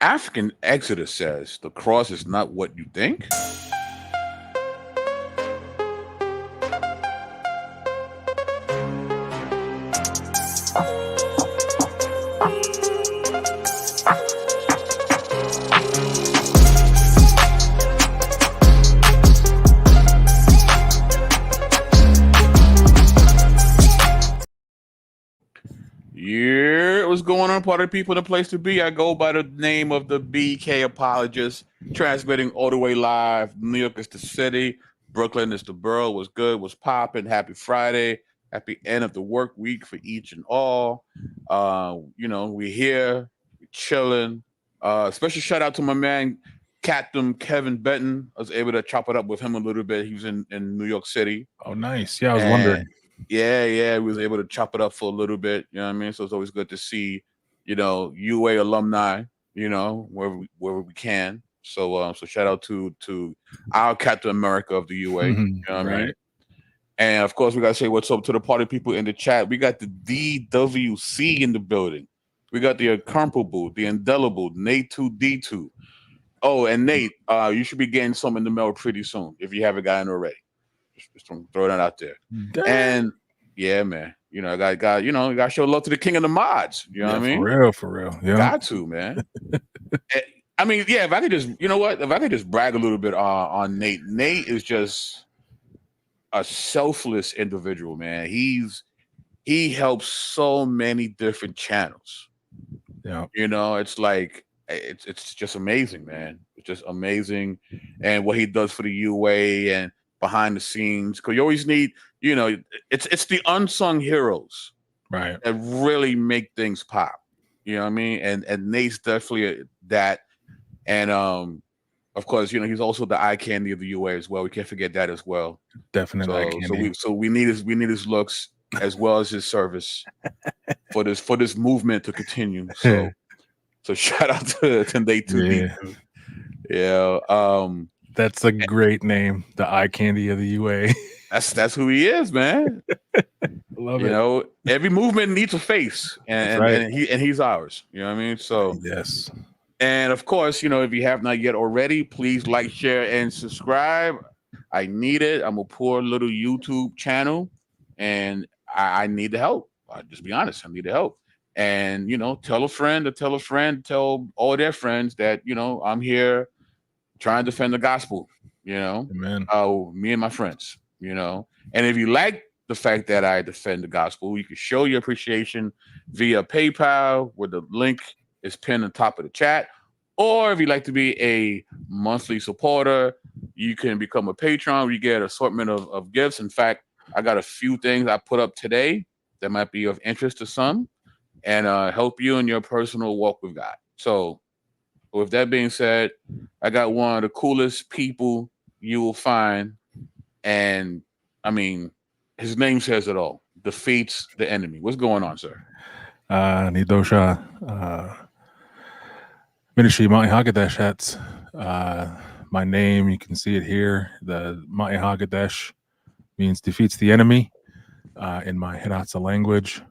African Exodus says the cross is not what you think. Yeah, what's going on, party people? The place to be. I go by the name of the BK Apologist, transmitting all the way live. New York is the city, Brooklyn is the borough. What's good? What's popping? Happy Friday. Happy end of the work week for each and all. We're here, we're chilling. Special shout out to my man, Captain Kevin Benton. I was able to chop it up with him a little bit. He was in New York City. Oh, nice. Yeah, I was And wondering. yeah, we was able to chop it up for a little bit. You know what I mean? So it's always good to see, UA alumni, wherever we can. So shout out to our Captain America of the UA. You know what I mean? Right. And of course, we gotta say what's up to the party people in the chat. We got the DWC in the building. We got the incomparable, the indelible Nate 2D2. Oh, and Nate, you should be getting some in the mail pretty soon if you haven't gotten already. Just throw that out there. Damn. And yeah, man, I got you got to show love to the king of the mods. You know what I mean? For real. Yeah. Got to, man. I mean, yeah. If I could just, if I could just brag a little bit on Nate. Nate is just a selfless individual, man. He helps so many different channels. Yeah. It's like it's just amazing, man. It's just amazing, and what he does for the UA and behind the scenes. Because you always need, it's the unsung heroes, Right. that really make things pop. You know what I mean? And Nate's definitely that, and of course, he's also the eye candy of the UA as well. We can't forget that as well. Definitely. So we need his looks as well as his service for this movement to continue. So shout out to Nate 2D. Yeah. That's a great name. The eye candy of the UA. That's who he is, man. Love it. Every movement needs a face, and he's ours. You know what I mean? So yes. And of course, if you have not yet already, please like, share, and subscribe. I need it. I'm a poor little YouTube channel, and I need the help. I'll just be honest. I need the help. And tell a friend to tell a friend, tell all their friends that I'm here trying to defend the gospel. Amen. Me and my friends. And if you like the fact that I defend the gospel, you can show your appreciation via PayPal, where the link is pinned on top of the chat. Or if you'd like to be a monthly supporter, you can become a patron. You get an assortment of gifts. In fact, I got a few things I put up today that might be of interest to some and help you in your personal walk with God. So with that being said, I got one of the coolest people you will find. And I mean, his name says it all. Defeats the enemy. What's going on, sir? Nidosha. Ministry Ma'i Hagadesh. My name, you can see it here. The Ma'i Hagadesh means defeats the enemy in my Hidatsa language.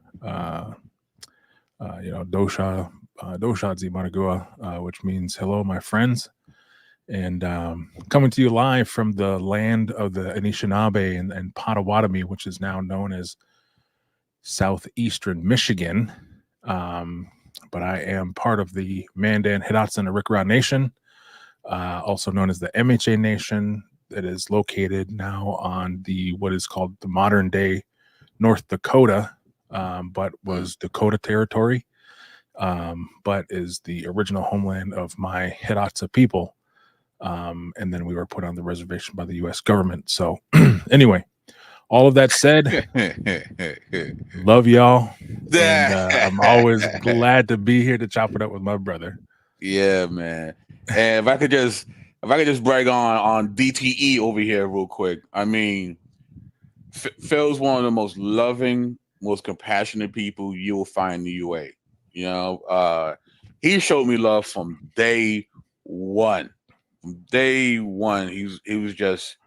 Dosha Dosha Maragua, which means hello, my friends. And coming to you live from the land of the Anishinaabe and Potawatomi, which is now known as southeastern Michigan. But I am part of the Mandan, Hidatsa, and Arikara Nation, also known as the MHA Nation, that is located now on what is called the modern day North Dakota, but was Dakota territory, but is the original homeland of my Hidatsa people. And then we were put on the reservation by the U.S. government. So anyway, all of that said, love y'all. And I'm always glad to be here to chop it up with my brother. Yeah, man. And if I could just brag on DTE over here real quick. I mean, Phil's one of the most loving, most compassionate people you will find in the UA. He showed me love from day one. From day one, he was just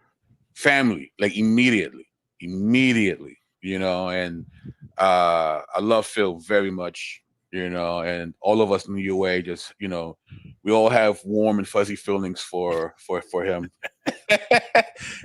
family, like immediately. And I love Phil very much, and all of us in the UA just, we all have warm and fuzzy feelings for him.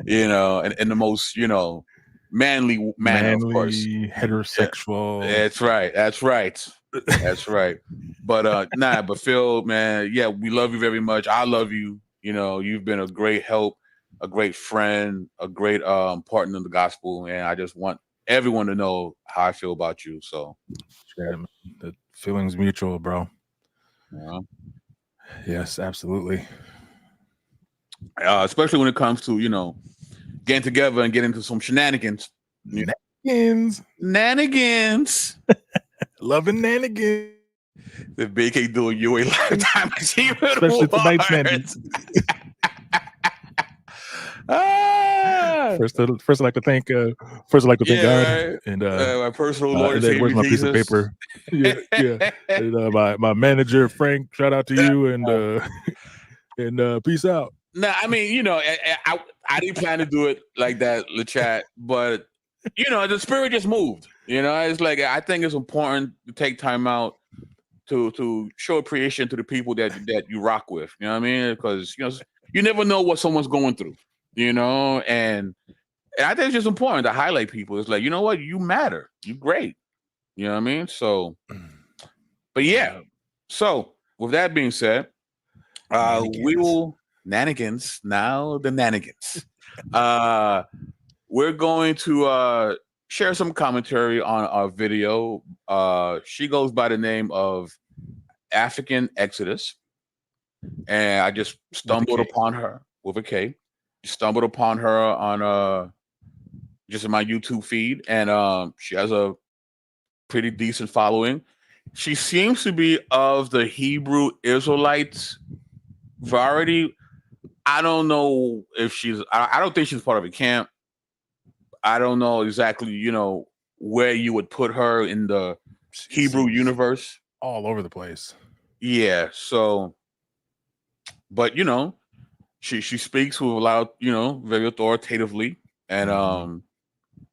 You know, and in the most, you know, manly manner, of course. Heterosexual. That's right. That's right. That's right. But but Phil, man, yeah, we love you very much. I love you. You know, you've been a great help, a great friend, a great partner in the gospel, and I just want everyone to know how I feel about you. So the feeling's mutual, bro. Yeah. Yes, absolutely. Especially when it comes to, you know, getting together and getting into some shenanigans. Nanigans. Loving nanigans. The BK doing you a lifetime achievement. Especially tonight's nanigans. First, I'd like to thank God right. and my personal Lord and and then where's my Jesus. piece of paper? Yeah. And, my manager Frank, shout out to you and peace out. No, I mean, you know, I didn't plan to do it like that, LeChat, but you know, the spirit just moved. You know, it's like I think it's important to take time out to show appreciation to the people that you rock with. You know what I mean? Because you know, you never know what someone's going through. You know, and I think it's just important to highlight people. It's like, you know what, you matter. You great. You know what I mean? So, but yeah. So with that being said, we will nanigans now. The nanigans. We're going to share some commentary on our video. She goes by the name of Afrikan Exodus, and I just stumbled upon her with a K. Stumbled upon her on just in my YouTube feed, and she has a pretty decent following. She seems to be of the Hebrew Israelites variety. I don't know if she's. I don't think she's part of a camp. I don't know exactly, you know, where you would put her in the Hebrew universe. All over the place. Yeah. So, but you know, she speaks with a lot, you know, very authoritatively, and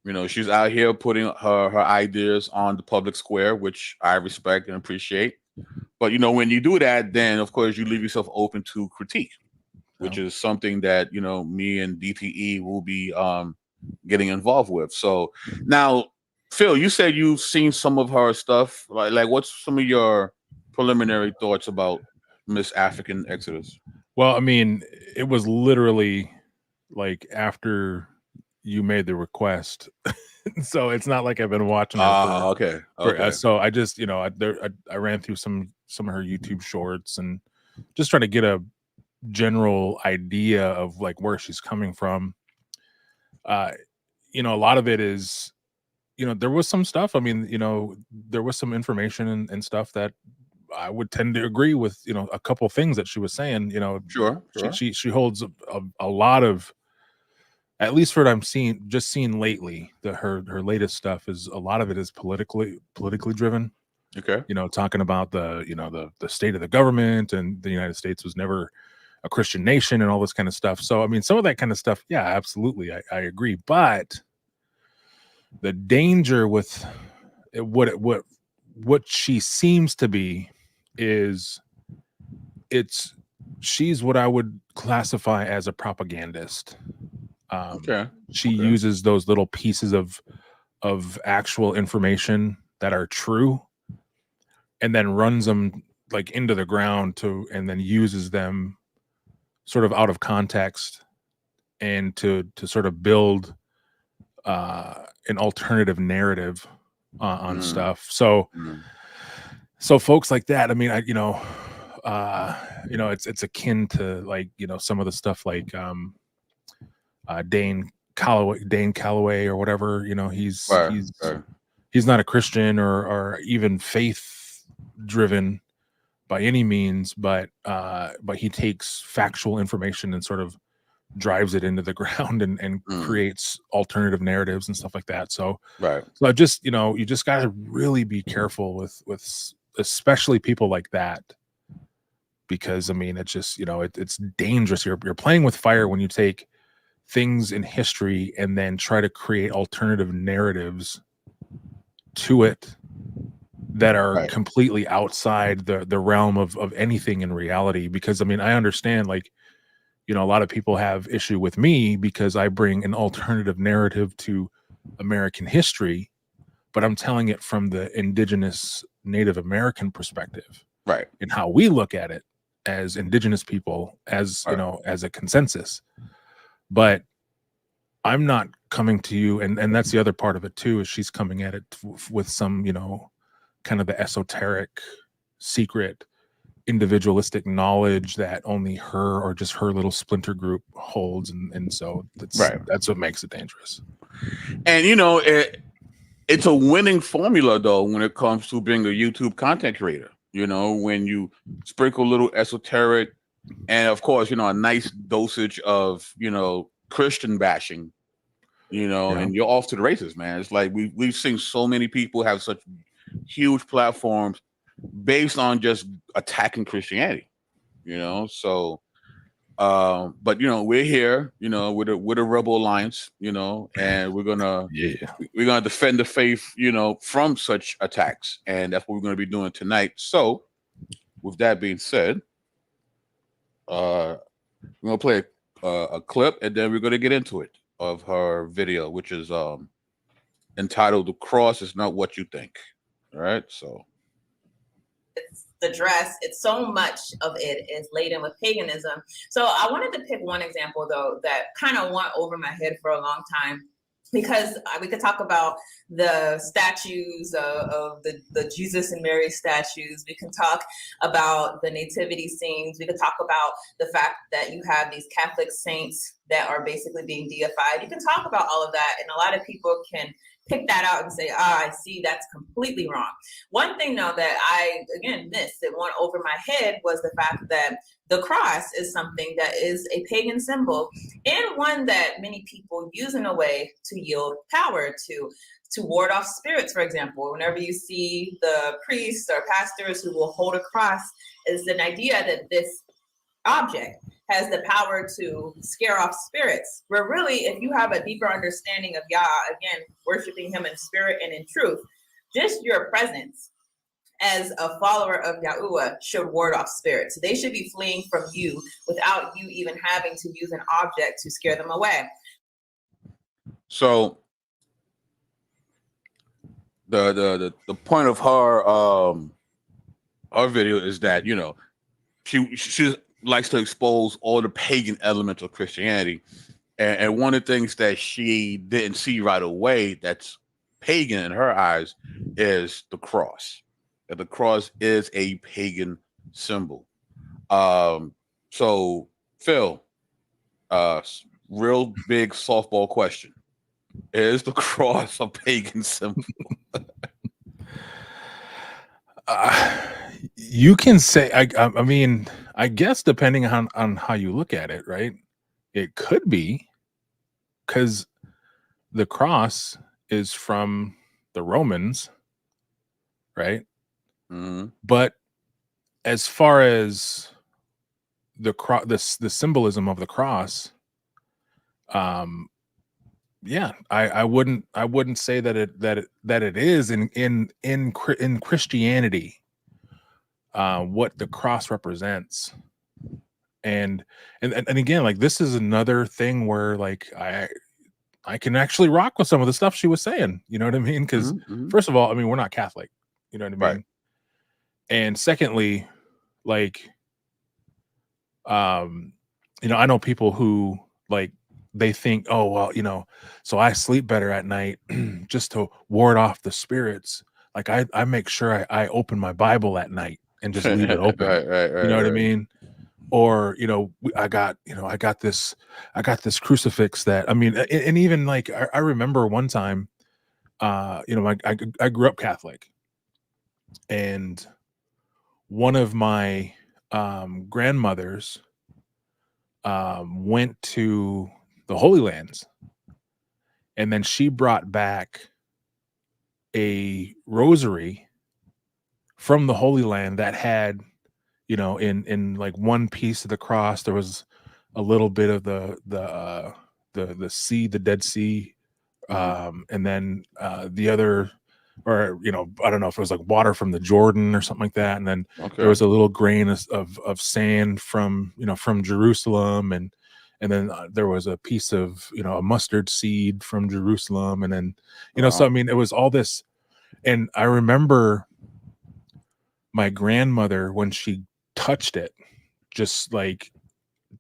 you know, she's out here putting her ideas on the public square, which I respect and appreciate. But you know, when you do that, then of course you leave yourself open to critique, which is something that, you know, me and DTE will be getting involved with. So now, Phil, you said you've seen some of her stuff. Like what's some of your preliminary thoughts about Miss Afrikan Exodus? Well, I mean, it was literally like after you made the request. So it's not like I've been watching her okay. So I just, you know, I ran through some of her YouTube shorts and just trying to get a general idea of like where she's coming from. You know, a lot of it is, you know, there was some stuff. I mean, you know, there was some information and stuff that I would tend to agree with, you know, a couple things that she was saying. You know, Sure. She holds a lot of, at least for what I'm seeing lately, her latest stuff is a lot of it is politically driven. Okay. You know, talking about the state of the government and the United States was never a Christian nation and all this kind of stuff. So, I mean, some of that kind of stuff, yeah, absolutely. I agree. But the danger with what she seems to be is she's what I would classify as a propagandist. She uses those little pieces of actual information that are true and then runs them like into the ground and then uses them sort of out of context and to sort of build an alternative narrative on stuff. So folks like that, I mean, it's akin to like, you know, some of the stuff like Dane Calloway or whatever, you know, he's not a Christian or even faith driven by any means, but he takes factual information and sort of drives it into the ground and creates alternative narratives and stuff like that. So I just, you know, you just got to really be careful with especially people like that, because I mean, it's just, you know, it's dangerous. You're playing with fire when you take things in history and then try to create alternative narratives to it that are Right. completely outside the realm of anything in reality. Because I mean, I understand, like, you know, a lot of people have issue with me because I bring an alternative narrative to American history, but I'm telling it from the indigenous Native American perspective Right. and how we look at it as indigenous people, as you Right. know, as a consensus. But I'm not coming to you, and that's the other part of it too, is she's coming at it with some, you know, kind of the esoteric, secret, individualistic knowledge that only her or just her little splinter group holds, and so Right. that's what makes it dangerous. And it's a winning formula though when it comes to being a YouTube content creator. You know, when you sprinkle a little esoteric, and of course, you know, a nice dosage of, you know, Christian bashing, you know, Yeah. and you're off to the races, man. It's like we've seen so many people have such huge platforms based on just attacking Christianity, you know. So but you know, we're here, you know, with a Rebel Alliance, you know, and Yeah. we're gonna defend the faith, you know, from such attacks, and that's what we're gonna be doing tonight. So, with that being said, we're gonna play a clip, and then we're gonna get into it of her video, which is entitled "The Cross Is Not What You Think." All right, so it's the dress. It's so much of it is laden with paganism. So I wanted to pick one example though that kind of went over my head for a long time, because we could talk about the statues of the Jesus and Mary statues. We can talk about the nativity scenes. We could talk about the fact that you have these Catholic saints that are basically being deified. You can talk about all of that, and a lot of people can pick that out and say, I see, that's completely wrong. One thing though that I, again, missed, that went over my head, was the fact that the cross is something that is a pagan symbol, and one that many people use in a way to yield power to ward off spirits. For example, whenever you see the priests or pastors who will hold a cross, is an idea that this object has the power to scare off spirits, where really, if you have a deeper understanding of Yah, again, worshiping him in spirit and in truth, just your presence as a follower of Yahuwah should ward off spirits. They should be fleeing from you without you even having to use an object to scare them away. So the point of her video is that, you know, she likes to expose all the pagan elements of Christianity, and one of the things that she didn't see right away that's pagan in her eyes is the cross. That the cross is a pagan symbol. So Phil, real big softball question: is the cross a pagan symbol? You can say, I mean, I guess depending on how you look at it, right? It could be, because the cross is from the Romans, right? Mm-hmm. But as far as the cross, the symbolism of the cross, yeah, I wouldn't say that it is in Christianity, what the cross represents. And again, like, this is another thing where, like, I can actually rock with some of the stuff she was saying, you know what I mean? Because first of all, I mean, we're not Catholic, you know what I mean? Right. And secondly, like, you know, I know people who, like, they think, oh well, you know, so I sleep better at night just to ward off the spirits. Like, I make sure I open my Bible at night and just leave it open. right, You know what I right. mean? Or, you know, I got this crucifix that, I mean, and even, like, I remember one time, you know, I grew up Catholic, and one of my grandmothers went to the Holy Lands, and then she brought back a rosary from the Holy Land that had, you know, in like one piece of the cross there was a little bit of the sea, the Dead Sea, and then the other or I don't know if it was like water from the Jordan or something like that, and then there was a little grain of sand from from Jerusalem, and then there was a piece of a mustard seed from Jerusalem, and then so I mean it was all this, and I remember my grandmother, when she touched it, just like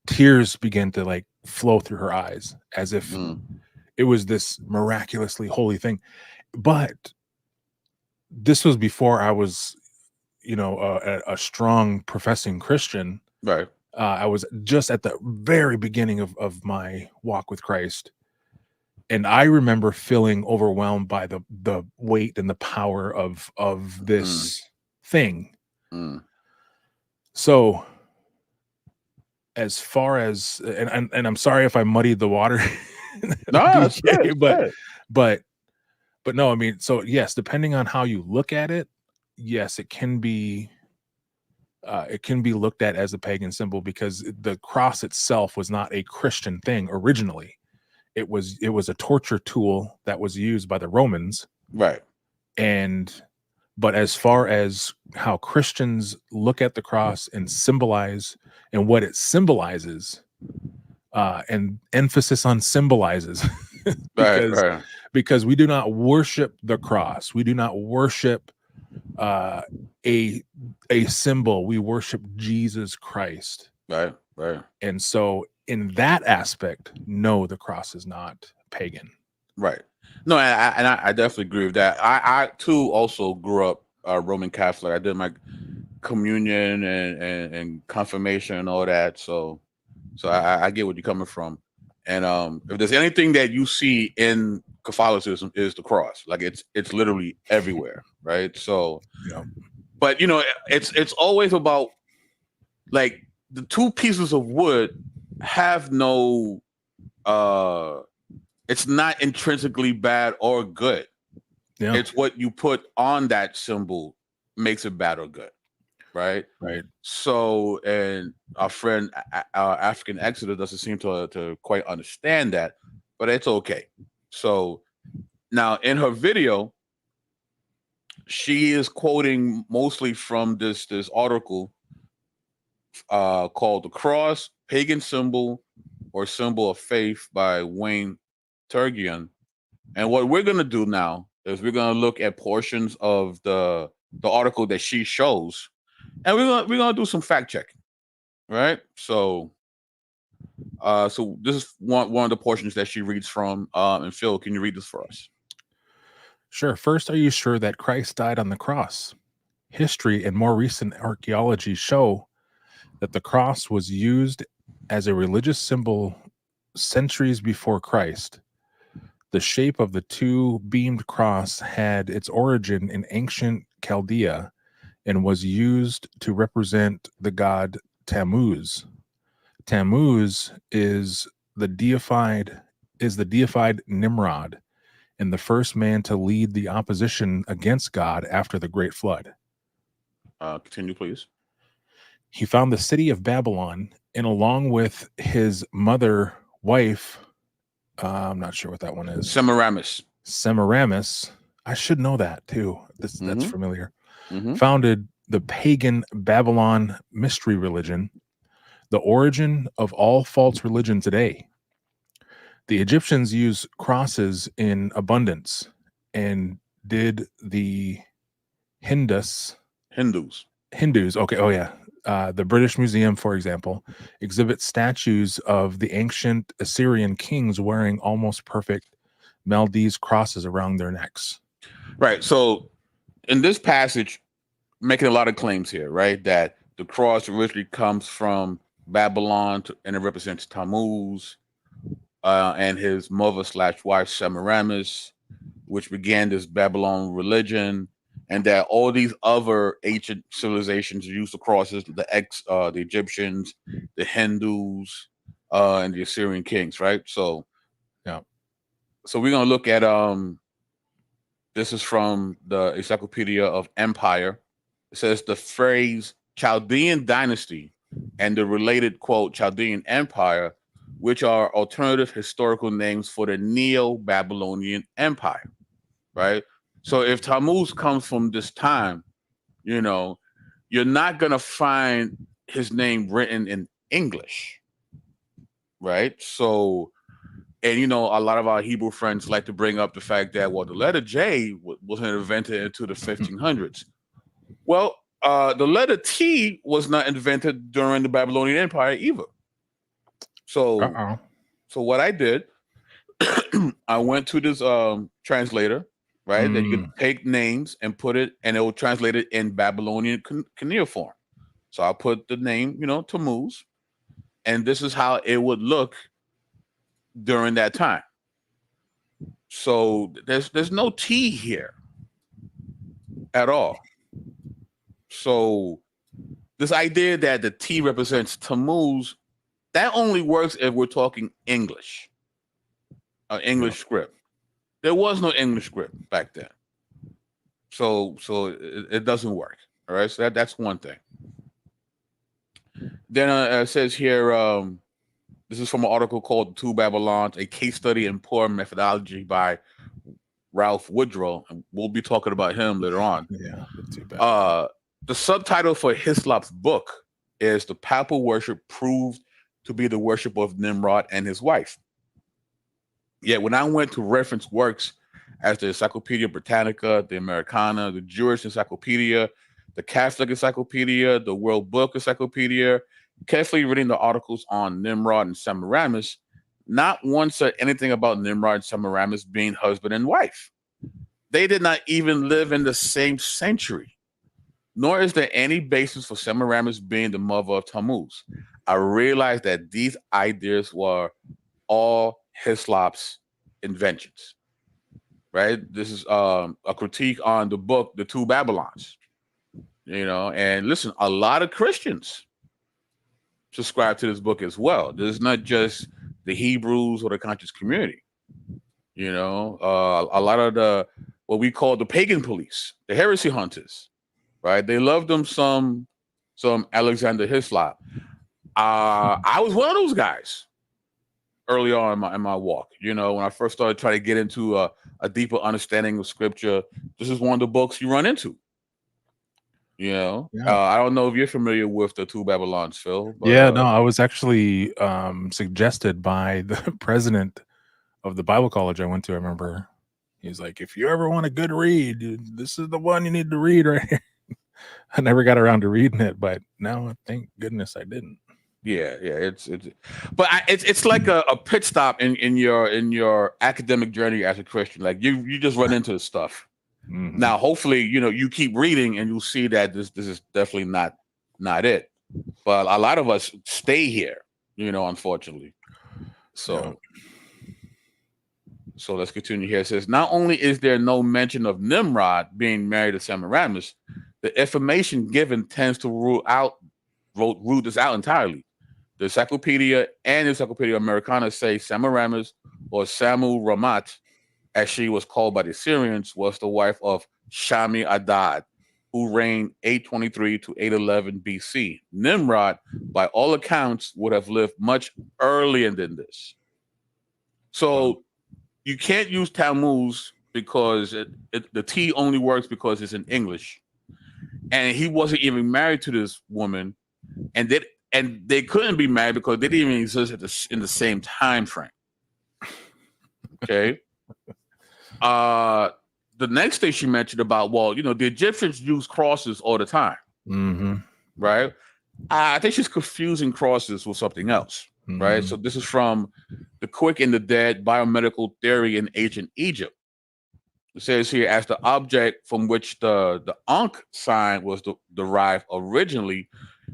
tears began to like flow through her eyes, as if it was this miraculously holy thing. But this was before I was, a strong professing Christian. Right. I was just at the very beginning of my walk with Christ. And I remember feeling overwhelmed by the weight and the power of this thing. So as far as, and I'm sorry if I muddied the water, No, but no, I mean, so yes, depending on how you look at it, yes, it can be looked at as a pagan symbol, because the cross itself was not a Christian thing originally. It was a torture tool that was used by the Romans. Right. But as far as how Christians look at the cross and symbolize and what it symbolizes, and emphasis on symbolizes, because we do not worship the cross. We do not worship a symbol. We worship Jesus Christ. Right. And so in that aspect, no, the cross is not pagan. Right. No, and I definitely agree with that. I too also grew up Roman Catholic. I did my communion and confirmation and all that. So I get where you're coming from. And if there's anything that you see in Catholicism, is the cross. Like it's literally everywhere, right? So, but it's always about, like, the two pieces of wood have no it's not intrinsically bad or good. Yeah. It's what you put on that symbol makes it bad or good. Right. So, and our friend African Exeter doesn't seem to quite understand that, but it's okay. So now in her video, she is quoting mostly from this article called "The Cross: Pagan Symbol or Symbol of Faith" by Wayne Turgeon. And what we're gonna do now is we're gonna look at portions of the article that she shows, and we're gonna do some fact checking, right? So, so this is one of the portions that she reads from. And Phil, can you read this for us? Sure. First, are you sure that Christ died on the cross? History and more recent archaeology show that the cross was used as a religious symbol centuries before Christ. The shape of the two-beamed cross had its origin in ancient Chaldea and was used to represent the god Tammuz. Tammuz is the deified Nimrod, and the first man to lead the opposition against God after the Great Flood. Continue, please. He found the city of Babylon, and along with his wife, I'm not sure what that one is. Semiramis. I should know that too. That's familiar. Founded the pagan Babylon mystery religion, the origin of all false religion today. The Egyptians used crosses in abundance, and did the Hindus. Okay. Oh yeah. The British Museum, for example, exhibits statues of the ancient Assyrian kings wearing almost perfect Maldives crosses around their necks. Right. So in this passage, making a lot of claims here, right? That the cross originally comes from Babylon and it represents Tammuz and his mother/wife Semiramis, which began this Babylon religion. And that all these other ancient civilizations used the crosses, the Egyptians, the Hindus, and the Assyrian kings, right? So, yeah. So we're gonna look at this is from the Encyclopedia of Empire. It says the phrase Chaldean dynasty and the related quote Chaldean Empire, which are alternative historical names for the Neo-Babylonian Empire, right? So if Tammuz comes from this time, you know, you're not gonna find his name written in English, right? So, and you know, a lot of our Hebrew friends like to bring up the fact that, well, the letter J wasn't invented into the 1500s. Well, the letter T was not invented during the Babylonian Empire either. So, so what I did, I went to this translator, right? That you could take names and put it, and it will translate it in Babylonian cuneiform. So I put the name, you know, Tammuz, and this is how it would look during that time. So there's no T here at all. So this idea that the T represents Tammuz, that only works if we're talking English, English script. There was no English script back then. So it doesn't work. All right. So that's one thing. Then it says here, this is from an article called "The Two Babylons: A Case Study in Poor Methodology" by Ralph Woodrow, and we'll be talking about him later on. Yeah. The subtitle for Hislop's book is "The Papal Worship Proved to be the Worship of Nimrod and His Wife." Yet when I went to reference works as the Encyclopedia Britannica, the Americana, the Jewish Encyclopedia, the Catholic Encyclopedia, the World Book Encyclopedia, carefully reading the articles on Nimrod and Semiramis, not one said anything about Nimrod and Semiramis being husband and wife. They did not even live in the same century, nor is there any basis for Semiramis being the mother of Tammuz. I realized that these ideas were all Hislop's inventions, right? This is a critique on the book, The Two Babylons, you know, and listen, a lot of Christians subscribe to this book as well. This is not just the Hebrews or the conscious community, you know, a lot of the, what we call the pagan police, the heresy hunters, right? They love them some Alexander Hislop. I was one of those guys early on in my walk. You know, when I first started trying to get into a deeper understanding of scripture, this is one of the books you run into. You know, I don't know if you're familiar with The Two Babylons, Phil. But, no, I was actually suggested by the president of the Bible college I went to. I remember he's like, if you ever want a good read, this is the one you need to read right here. I never got around to reading it, but now thank goodness I didn't. Yeah, it's like a pit stop in your academic journey as a Christian. Like you just run into the stuff. Mm-hmm. Now, hopefully, you know, you keep reading and you'll see that this is definitely not it. But a lot of us stay here, you know, unfortunately. So let's continue here. It says, not only is there no mention of Nimrod being married to Semiramis, the information given tends to rule this out entirely. The Encyclopedia and the Encyclopedia Americana say Semiramis, or Samu Ramat, as she was called by the Assyrians, was the wife of Shami Adad, who reigned 823 to 811 BC. Nimrod, by all accounts, would have lived much earlier than this. So you can't use Tammuz because the T only works because it's in English. And he wasn't even married to this woman, and they couldn't be married because they didn't even exist in the same time frame. Okay. The next thing she mentioned about, well, you know, the Egyptians use crosses all the time, right? I think she's confusing crosses with something else, right? So this is from The Quick and the Dead: Biomedical Theory in Ancient Egypt. It says here, as the object from which the Ankh sign was derived originally,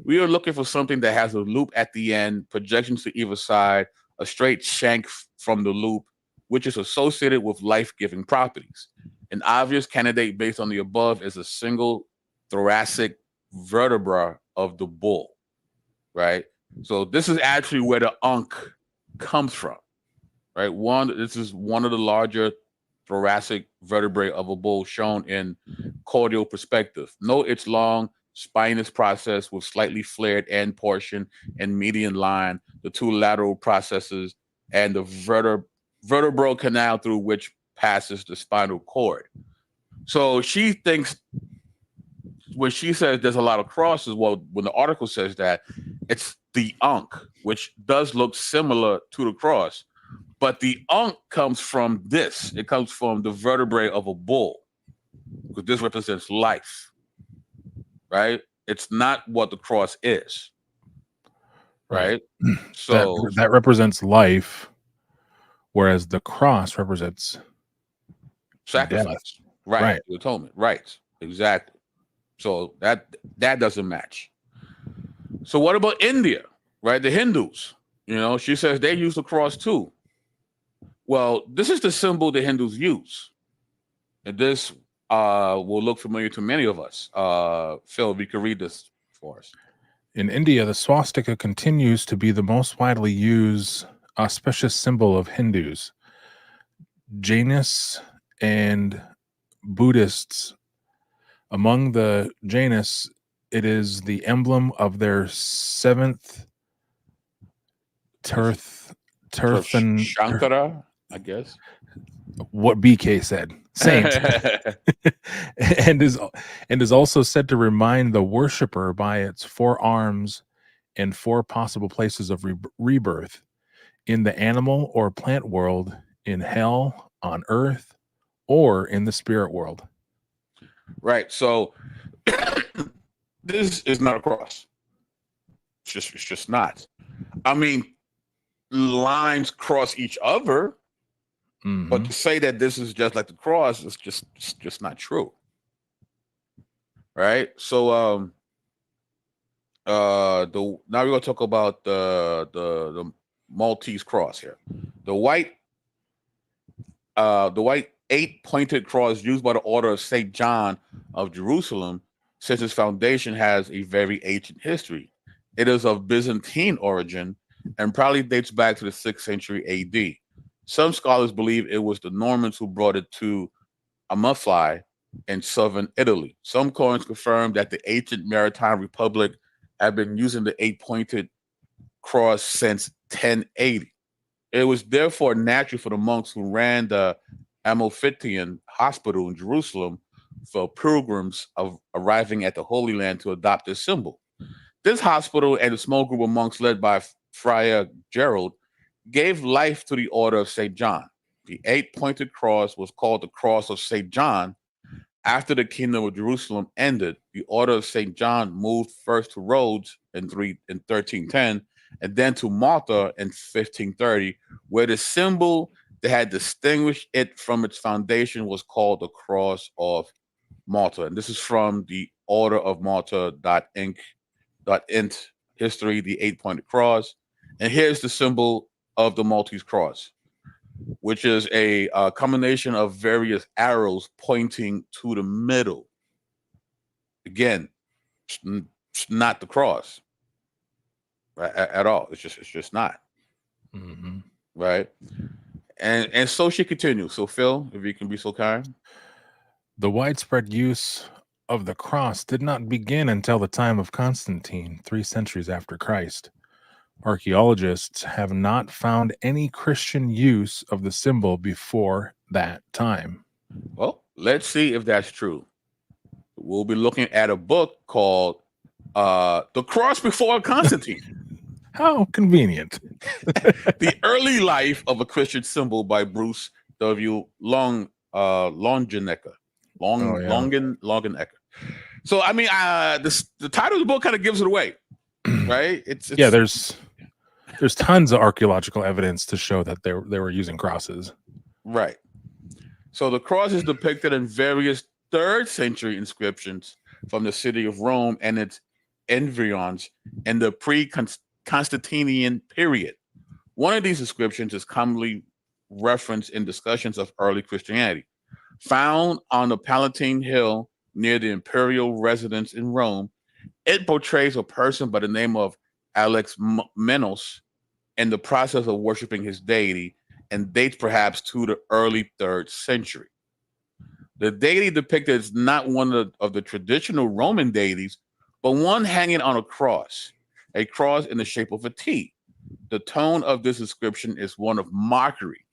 we are looking for something that has a loop at the end, projections to either side, a straight shank from the loop, which is associated with life-giving properties. An obvious candidate based on the above is a single thoracic vertebra of the bull, right? So this is actually where the Ankh comes from, right? This is one of the larger thoracic vertebrae of a bull shown in caudal perspective. Note its long spinous process with slightly flared end portion and median line, the two lateral processes, and the vertebral canal through which passes the spinal cord. So she thinks when she says there's a lot of crosses, well, when the article says that, it's the Ankh, which does look similar to the cross. But the Ankh comes from this. It comes from the vertebrae of a bull, because this represents life, right? It's not what the cross is, right? So that represents life, whereas the cross represents sacrifice, death. right? The atonement, right? Exactly. So that doesn't match. So what about India, right? The Hindus, she says they use the cross too. Well, this is the symbol the Hindus use, and this will look familiar to many of us. Phil, if you could read this for us. In India, the swastika continues to be the most widely used auspicious symbol of Hindus, Jainists, and Buddhists. Among the Jainists, it is the emblem of their seventh Shankara, I guess. What BK said, saint, and is also said to remind the worshiper by its four arms and four possible places of rebirth in the animal or plant world, in hell, on earth, or in the spirit world. Right. So this is not a cross. It's just not. I mean, lines cross each other, but to say that this is just like the cross is just not true. Right. So now we're gonna talk about the Maltese cross here. The white 8-pointed cross used by the Order of St. John of Jerusalem, since its foundation has a very ancient history. It is of Byzantine origin and probably dates back to the 6th century AD. Some scholars believe it was the Normans who brought it to Amalfi in southern Italy. Some coins confirm that the ancient maritime republic had been using the 8-pointed cross since 1080. It was therefore natural for the monks who ran the Amalfitian hospital in Jerusalem for pilgrims arriving at the Holy Land to adopt this symbol. This hospital and a small group of monks led by Friar Gerald gave life to the Order of St. John. The 8-pointed cross was called the Cross of St. John. After the Kingdom of Jerusalem ended, the Order of St. John moved first to Rhodes in 1310 and then to Malta in 1530, where the symbol that had distinguished it from its foundation was called the Cross of Malta. And this is from the Order of Malta.int history, the 8-pointed cross. And here's the symbol of the Maltese cross, which is a combination of various arrows pointing to the middle. Again, it's not the cross, right, at all. It's just not. Right. And so she continues. So Phil, if you can be so kind. The widespread use of the cross did not begin until the time of Constantine, 3 centuries after Christ. Archaeologists have not found any Christian use of the symbol before that time. Well, let's see if that's true. We'll be looking at a book called The Cross Before Constantine. How convenient. The Early Life of a Christian Symbol by Bruce W. Longenecker. Longenecker. So, I mean, the title of the book kind of gives it away, right? It's there's tons of archaeological evidence to show that they were using crosses. Right. So the cross is depicted in various 3rd century inscriptions from the city of Rome and its environs in the pre-Constantinian period. One of these inscriptions is commonly referenced in discussions of early Christianity. Found on the Palatine Hill near the imperial residence in Rome, it portrays a person by the name of Alexmenos in the process of worshiping his deity and dates perhaps to the early 3rd century. The deity depicted is not one of the traditional Roman deities, but one hanging on a cross in the shape of a T. The tone of this inscription is one of mockery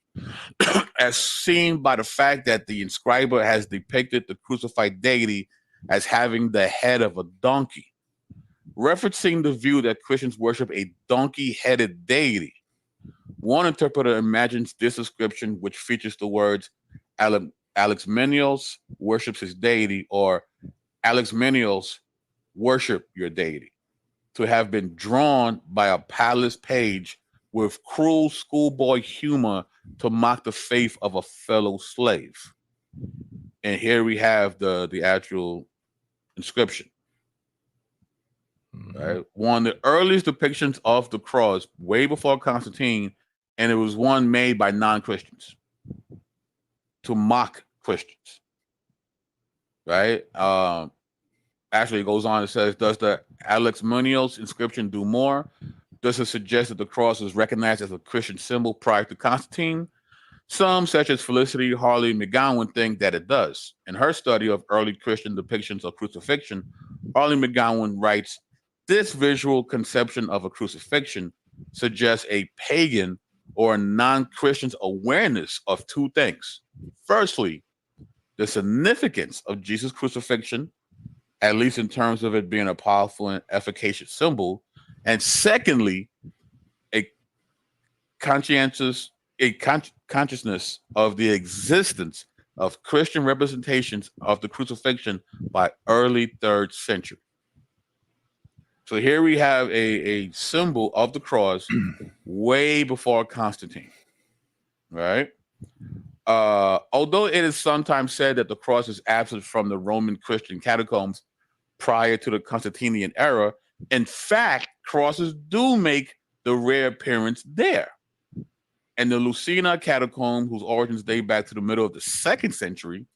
as seen by the fact that the inscriber has depicted the crucified deity as having the head of a donkey, referencing the view that Christians worship a donkey-headed deity. One interpreter imagines this inscription, which features the words Alexmenos worships his deity, or Alexmenos worship your deity, to have been drawn by a palace page with cruel schoolboy humor to mock the faith of a fellow slave. And here we have the actual inscription. Right? One of the earliest depictions of the cross, way before Constantine, and it was one made by non-Christians to mock Christians. Right? Actually, it goes on and says, does the Alexmenos inscription do more? Does it suggest that the cross is recognized as a Christian symbol prior to Constantine? Some, such as Felicity Harley McGowan, think that it does. In her study of early Christian depictions of crucifixion, Harley McGowan writes, this visual conception of a crucifixion suggests a pagan or a non-Christian's awareness of two things. Firstly, the significance of Jesus' crucifixion, at least in terms of it being a powerful and efficacious symbol. And secondly, a consciousness of the existence of Christian representations of the crucifixion by early 3rd century. So here we have a symbol of the cross way before Constantine, right? Although it is sometimes said that the cross is absent from the Roman Christian catacombs prior to the Constantinian era, in fact, crosses do make the rare appearance there. And the Lucina catacomb, whose origins date back to the middle of the 2nd century,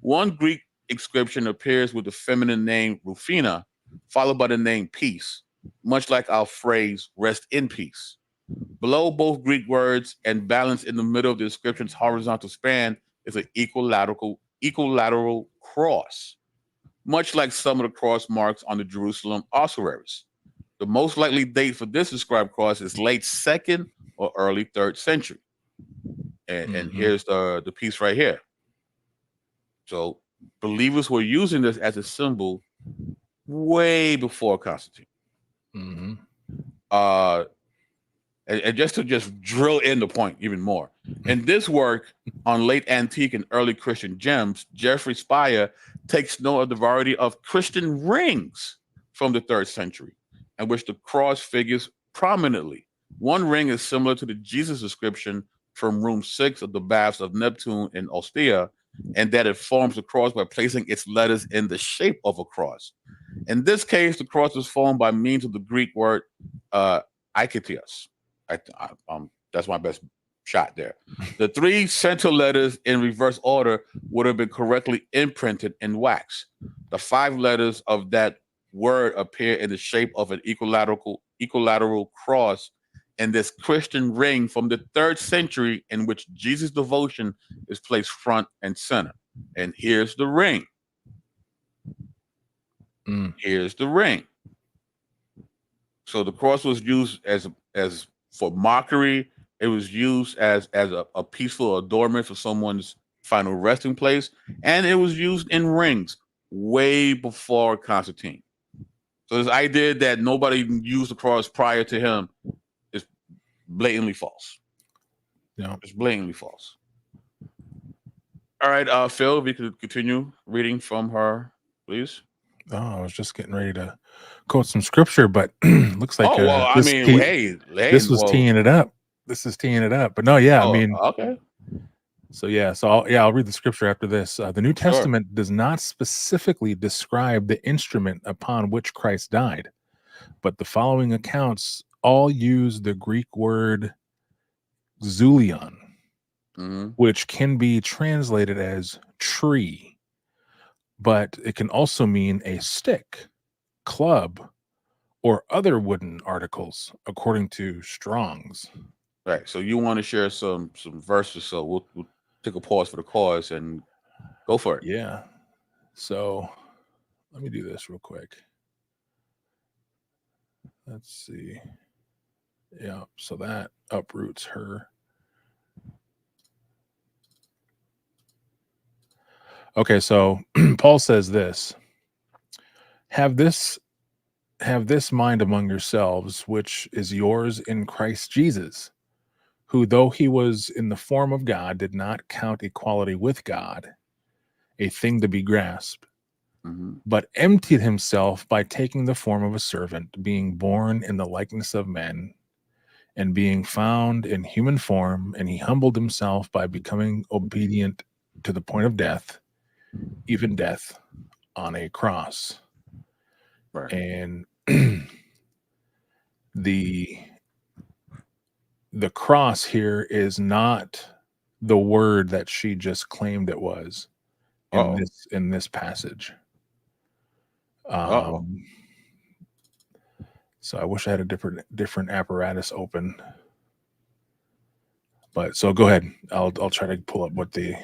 one Greek inscription appears with the feminine name Rufina, followed by the name peace, much like our phrase rest in peace. Below both Greek words and balanced in the middle of the inscription's horizontal span is an equilateral cross, much like some of the cross marks on the Jerusalem ossuaries. The most likely date for this inscribed cross is late 2nd or early 3rd century. And here's the piece right here. So believers were using this as a symbol way before Constantine. And just to drill in the point even more. In this work on late antique and early Christian gems, Jeffrey Speyer takes note of the variety of Christian rings from the 3rd century, in which the cross figures prominently. One ring is similar to the Jesus inscription from room 6 of the baths of Neptune in Ostia, and that it forms the cross by placing its letters in the shape of a cross. In this case, the cross is formed by means of the Greek word iketios. That's my best shot there. The 3 center letters in reverse order would have been correctly imprinted in wax. The 5 letters of that word appear in the shape of an equilateral cross in this Christian ring from the 3rd century, in which Jesus' devotion is placed front and center. And here's the ring. Here's the ring. So the cross was used as for mockery. It was used as a peaceful adornment for someone's final resting place, and it was used in rings way before Constantine. So this idea that nobody used the cross prior to him is blatantly false. Yeah, it's blatantly false. All right, Phil, if you could continue reading from her, please. Oh, I was just getting ready to quote some scripture, but looks like this was teeing it up. This is teeing it up. But no, yeah, I mean, okay. So I'll read the scripture after this. The New Testament does not specifically describe the instrument upon which Christ died, but the following accounts all use the Greek word zulion, which can be translated as tree, but it can also mean a stick, club, or other wooden articles, according to Strong's. Right. So you want to share some verses, so we'll take a pause for the cause and go for it. Yeah. So let me do this real quick. Let's see. Yeah. So that uproots her. Okay, so Paul says this: have this mind among yourselves, which is yours in Christ Jesus, who, though he was in the form of God, did not count equality with God a thing to be grasped, but emptied himself by taking the form of a servant, being born in the likeness of men, and being found in human form, and he humbled himself by becoming obedient to the point of death, even death on a cross. Right. And the cross here is not the word that she just claimed it was in this passage. So I wish I had a different apparatus open. But so go ahead. I'll try to pull up what the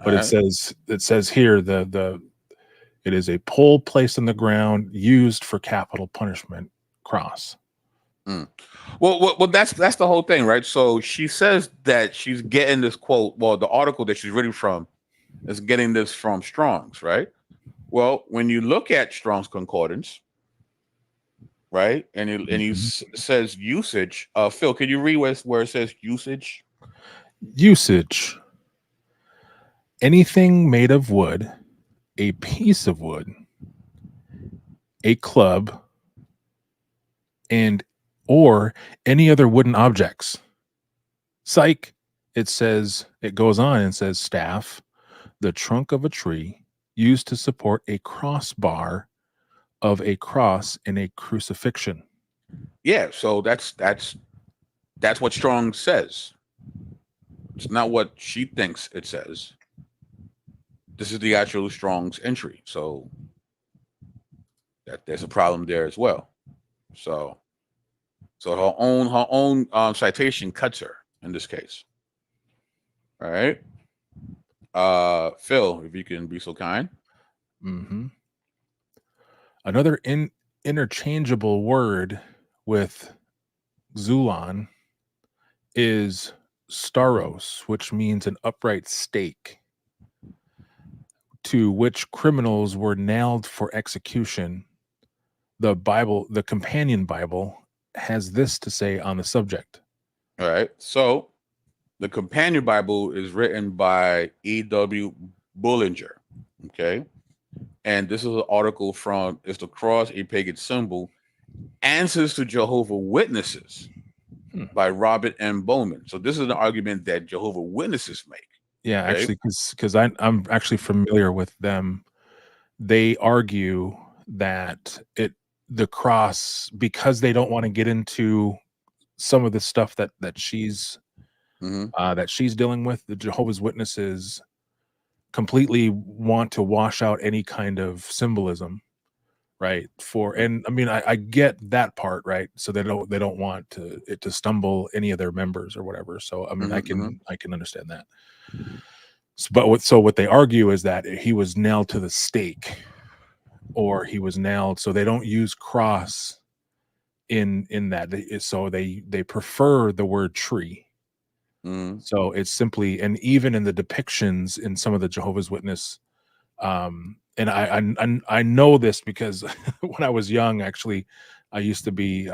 but it says here it is a pole placed in the ground used for capital punishment, cross. Well, that's the whole thing, right? So she says that she's getting this quote. Well, the article that she's reading from is getting this from Strong's, right? Well, when you look at Strong's concordance, right, and he says usage. Phil, can you read where it says usage? Usage: anything made of wood, a piece of wood, a club, and or any other wooden objects. Psych. It goes on and says staff, the trunk of a tree used to support a crossbar of a cross in a crucifixion. Yeah, so that's what Strong says. It's not what she thinks it says. This is the actual Strong's entry. So that there's a problem there as well. So her own citation cuts her in this case. All right. Phil, if you can be so kind. Another interchangeable word with Zulon is staros, which means an upright stake, to which criminals were nailed for execution. The companion Bible, has this to say on the subject. All right. So the companion Bible is written by E.W. Bullinger. Okay. And this is an article from Is the Cross a Pagan Symbol? Answers to Jehovah's Witnesses by Robert M. Bowman. So this is an argument that Jehovah's Witnesses make. Yeah, okay? Actually, because I'm actually familiar with them. They argue that the cross, because they don't want to get into some of the stuff that she's dealing with, the Jehovah's Witnesses completely want to wash out any kind of symbolism, right? And I mean, I get that part, right? So they don't want it to stumble any of their members or whatever. So I mean, I can understand that. But what they argue is that he was nailed to the stake, or he was nailed. So they don't use cross in that. So they prefer the word tree. So it's simply, and even in the depictions in some of the Jehovah's Witness, and I know this because when I was young, actually, I used to be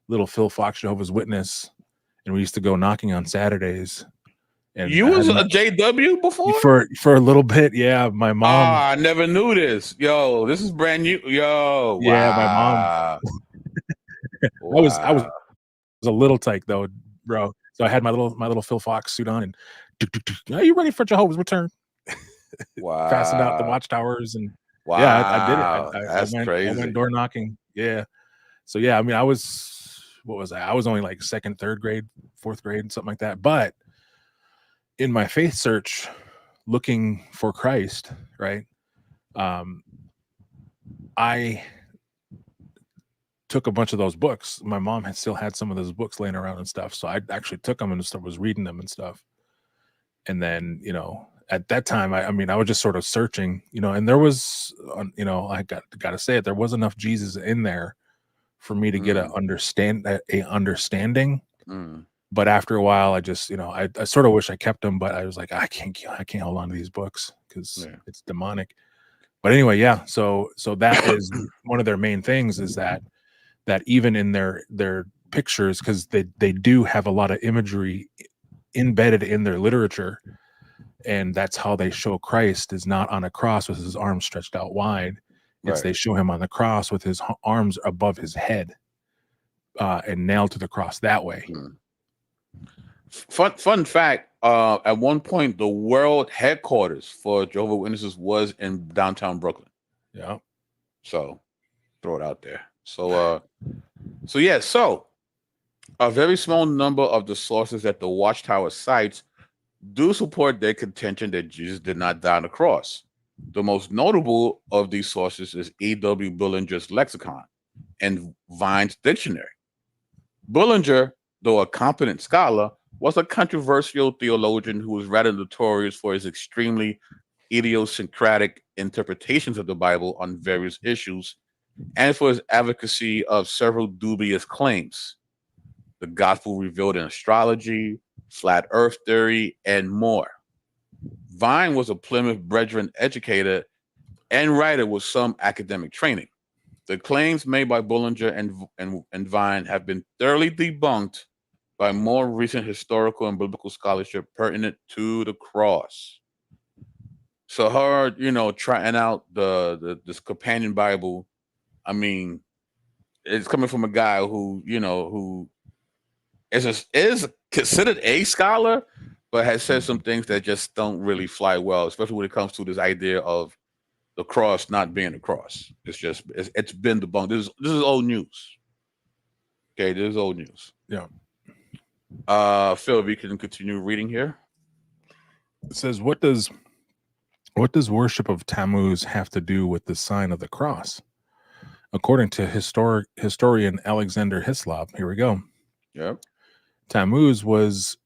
little Phil Fox Jehovah's Witness, and we used to go knocking on Saturdays. And you was a JW before? For a little bit, yeah. My mom. I never knew this. Yo, this is brand new. Yo, yeah, wow. My mom. Wow. I was a little tight though, bro. So I had my little Phil Fox suit on, and are you ready for Jehovah's return? Wow. Passing out the watchtowers, and wow. Yeah, I did it. That's crazy. I went door knocking. Yeah. So yeah, I mean, I was only like 2nd, 3rd grade, 4th grade, something like that. But in my faith search, looking for Christ, right? I took a bunch of those books. My mom still had some of those books laying around and stuff. So I actually took them and was reading them and stuff. And then, at that time, I was just sort of searching, and there was, I got to say it, there was enough Jesus in there for me to get a understanding. but after a while, I just, I sort of wish I kept them, but I was like, I can't hold on to these books because it's demonic. But anyway, yeah. So that is one of their main things, is that even in their pictures, because they do have a lot of imagery embedded in their literature, and that's how they show Christ, is not on a cross with his arms stretched out wide. It's they show him on the cross with his arms above his head, and nailed to the cross that way. Fun fact, at one point the world headquarters for Jehovah's Witnesses was in downtown Brooklyn. Yeah. So throw it out there. So a very small number of the sources that the Watchtower cites do support their contention that Jesus did not die on the cross. The most notable of these sources is E.W. Bullinger's lexicon and Vine's dictionary. Bullinger, though a competent scholar, was a controversial theologian who was rather notorious for his extremely idiosyncratic interpretations of the Bible on various issues, and for his advocacy of several dubious claims: the gospel revealed in astrology, flat earth theory, and more. Vine was a Plymouth Brethren educator and writer with some academic training. The claims made by Bullinger and Vine have been thoroughly debunked by more recent historical and biblical scholarship pertinent to the cross. So her, trying out this companion Bible, I mean, it's coming from a guy who is considered a scholar, but has said some things that just don't really fly well, especially when it comes to this idea of the cross not being a cross. It's been debunked. This is old news. Okay, this is old news. Yeah. Phil, if you can continue reading here. It says, what does worship of Tammuz have to do with the sign of the cross? According to historian Alexander Hislop, here we go. Yep. Tammuz was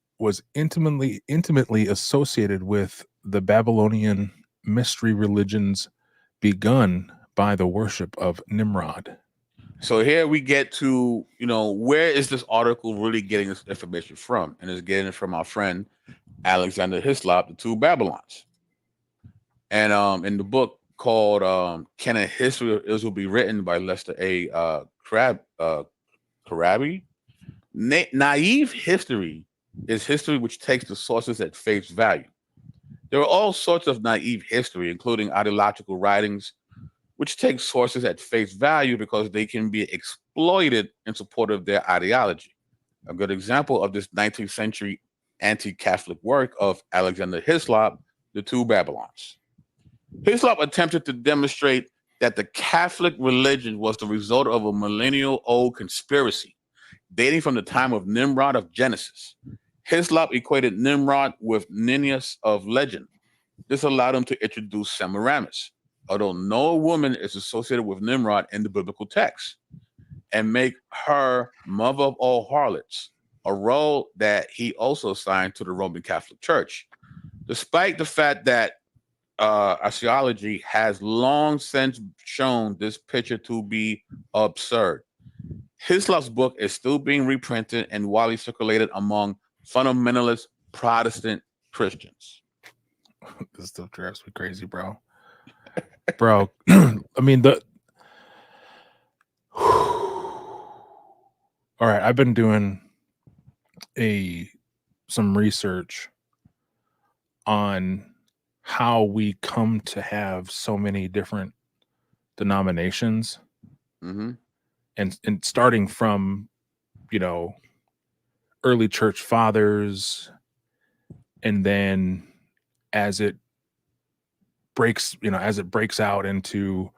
intimately associated with the Babylonian mystery religions begun by the worship of Nimrod. So here we get to, where is this article really getting this information from? And it's getting it from our friend Alexander Hislop, The Two Babylons. And in the book called Can a History of Israel Be Written by Lester A. Karabi? Naive history is history which takes the sources at face value. There are all sorts of naive history, including ideological writings, which take sources at face value because they can be exploited in support of their ideology. A good example of this 19th century anti-Catholic work of Alexander Hislop, The Two Babylons. Hislop attempted to demonstrate that the Catholic religion was the result of a millennial-old conspiracy dating from the time of Nimrod of Genesis. Hislop equated Nimrod with Ninus of legend. This allowed him to introduce Semiramis, although no woman is associated with Nimrod in the biblical text, and make her mother of all harlots, a role that he also assigned to the Roman Catholic Church. Despite the fact that archaeology has long since shown this picture to be absurd, Hislop's book is still being reprinted and widely circulated among fundamentalist Protestant Christians. This stuff drives me crazy, bro. Bro, I mean, all right, I've been doing some research on how we come to have so many different denominations. Mm-hmm. And starting from, early church fathers, and then as it breaks out into,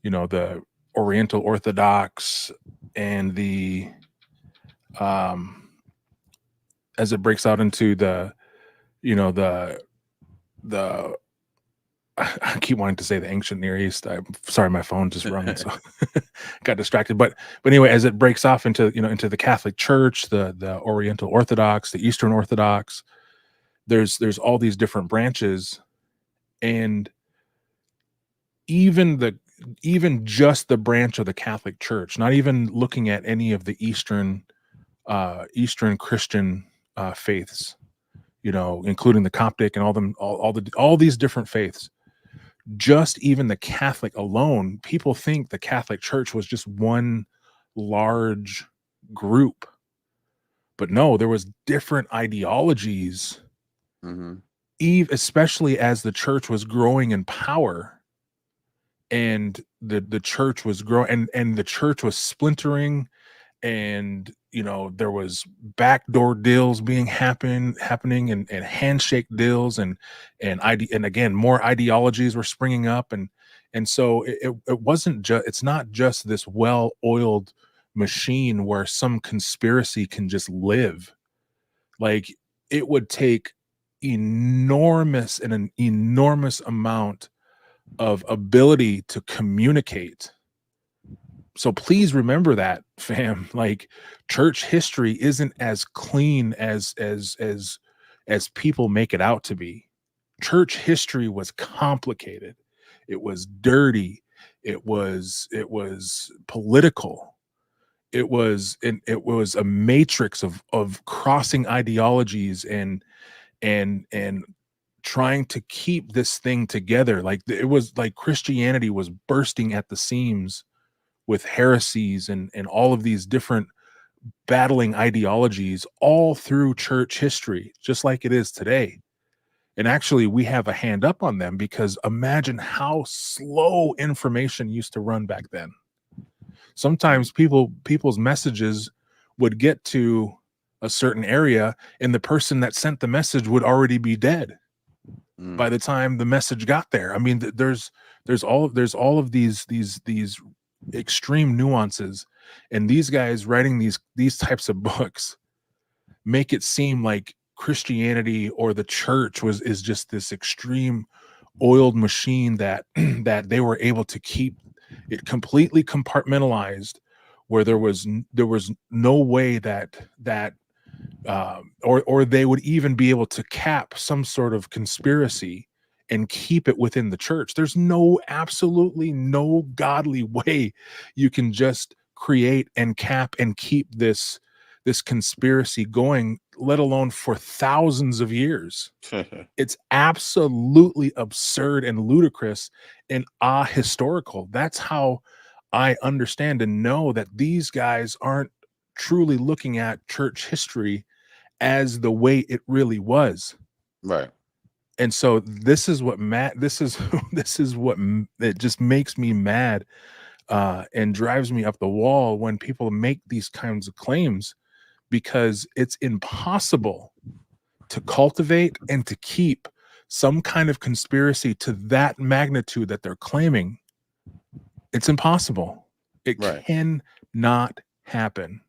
the Oriental Orthodox and the as it breaks out into the I keep wanting to say the ancient Near East. I'm sorry, my phone just rung, so got distracted. But anyway, as it breaks off into into the Catholic Church, the Oriental Orthodox, the Eastern Orthodox, there's all these different branches, and even just the branch of the Catholic Church, not even looking at any of the Eastern Eastern Christian faiths, you know, including the Coptic and all these different faiths. Just even the Catholic alone, people think the Catholic Church was just one large group, but no, there was different ideologies, especially as the church was growing in power, and the church was growing, and the church was splintering, and you know, there was backdoor deals being happening, and handshake deals, and again, more ideologies were springing up, and so it wasn't just, it's not just this well-oiled machine where some conspiracy can just live. Like, it would take an enormous amount of ability to communicate. So please remember that, fam. Like, church history isn't as clean as people make it out to be. Church history was complicated. It was dirty. It was political. It was a matrix of crossing ideologies and trying to keep this thing together. Like, it was like Christianity was bursting at the seams with heresies and all of these different battling ideologies all through church history, just like it is today. And actually, we have a hand up on them, because imagine how slow information used to run back then. Sometimes people's messages would get to a certain area, and the person that sent the message would already be dead by the time the message got there. I mean, there's all of these extreme nuances, and these guys writing these types of books make it seem like Christianity or the church is just this extreme oiled machine that that they were able to keep it completely compartmentalized, where there was no way that or they would even be able to cap some sort of conspiracy and keep it within the church. There's absolutely no godly way you can just create and cap and keep this conspiracy going, let alone for thousands of years. It's absolutely absurd and ludicrous and ahistorical. That's how I understand and know that these guys aren't truly looking at church history as the way it really was. Right. And so this is what it just makes me mad and drives me up the wall when people make these kinds of claims, because it's impossible to cultivate and to keep some kind of conspiracy to that magnitude that they're claiming. It's impossible. It cannot happen.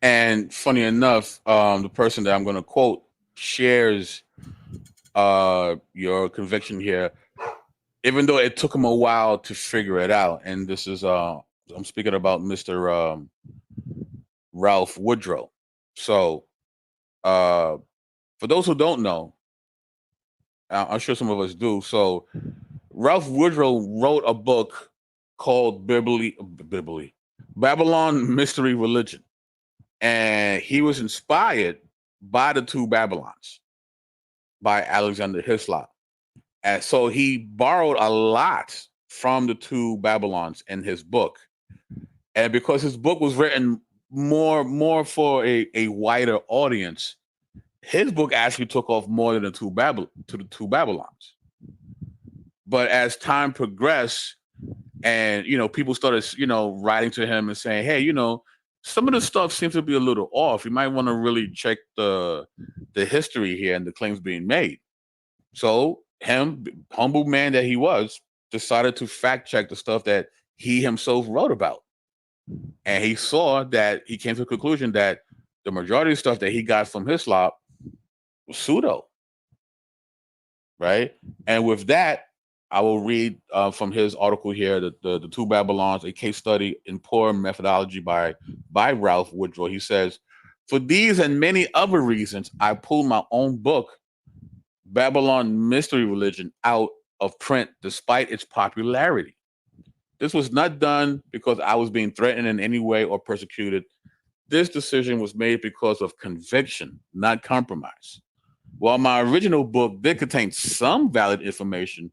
And funny enough, the person that I'm going to quote shares your conviction here, even though it took him a while to figure it out. And this is I'm speaking about Mr. Ralph Woodrow. So for those who don't know, I'm sure some of us do. So Ralph Woodrow wrote a book called Babylon Mystery Religion. And he was inspired by the two Babylons, by Alexander Hislop. And so he borrowed a lot from the two Babylons in his book. And because his book was written more for a wider audience, his book actually took off more than the two Babylons. But as time progressed, and people started writing to him and saying, hey, some of the stuff seems to be a little off. You might want to really check the history here and the claims being made. So him, humble man that he was, decided to fact check the stuff that he himself wrote about. And he saw that he came to the conclusion that the majority of stuff that he got from Hislop was pseudo. Right? And with that, I will read from his article here, the two Babylons, a case study in poor methodology by Ralph Woodrow. He says, for these and many other reasons, I pulled my own book, Babylon Mystery Religion, out of print despite its popularity. This was not done because I was being threatened in any way or persecuted. this decision was made because of conviction, not compromise. While my original book did contain some valid information,